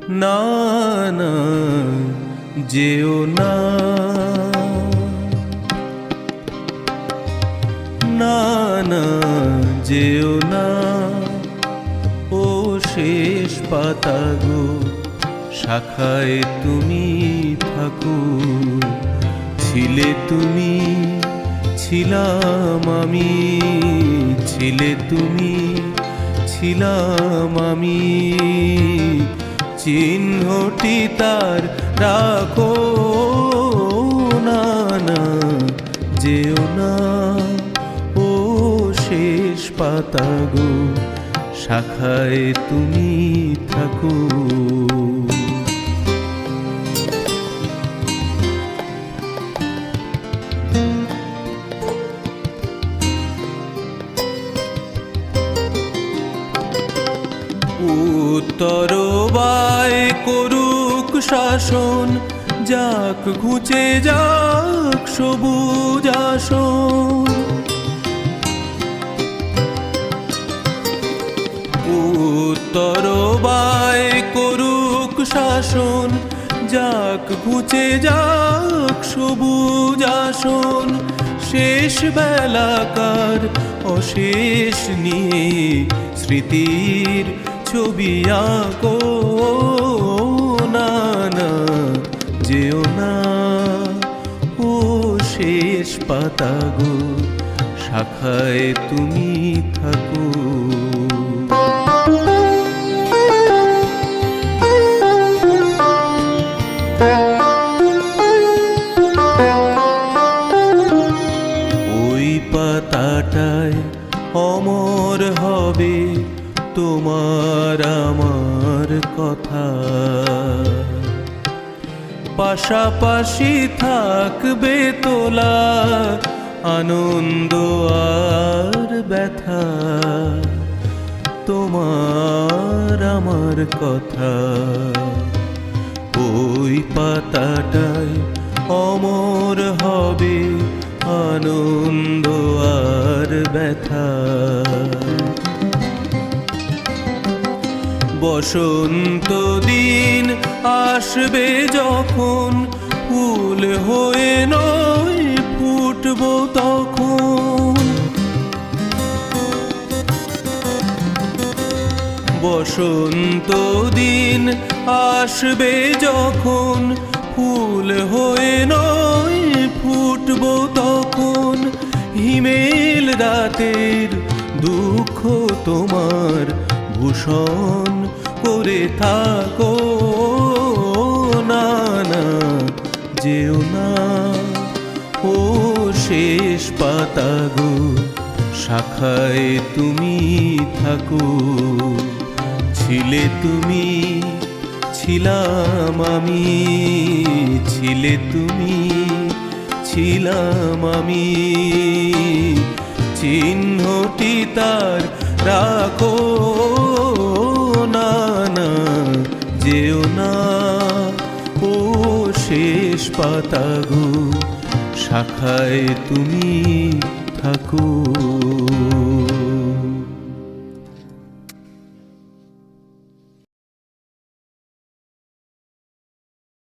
না না যেও না, না না যেও না, ও শেষ পাতা গো শাখায় তুমি থাকো। ছিলে তুমি, ছিলাম আমি, ছিলে তুমি, ছিলাম আমি, চিহ্নটি তার রাখো। না না যেও না, ও শেষ পাতা গো শাখায় তুমি থাকো। উত্তর বায় করুক শাসন, যাক ঘুচে যাক সবুজ আসন। উত্তর বায় করুক শাসন, যাক ঘুচে যাক সবুজ আসন। শেষ বেলাকার অশেষ নিয়ে স্মৃতির ছবি আঁকো। না না যেও না, ও শেষ পাতা গো শাখায় তুমি থাকো। ওই পাতাটায় অমর হবে তোমার আমার কথা, পাশাপাশি থাকবে তোলা আনন্দ আর ব্যথা। তোমার আমার কথা ওই পাতাটায় অমর হবে আনন্দ আর ব্যথা। বসন্ত দিন আসবে যখন, ফুল হয়ে নয় ফুটবো তখন। বসন্ত দিন আসবে যখন, ফুল হয়ে নয় ফুটবো তখন। হিমেল রাতের দুঃখ তোমার ভূষণ করে থাকো। না না যেও না, ও শেষ পাতা গো শাখায় তুমি থাকো। ছিলে তুমি, ছিলাম আমি, ছিলে তুমি, ছিলাম আমি, চিহ্নটি তার রাখো। না না যেও না, ও শেষ পাতা গো শাখায় তুমি থাকো।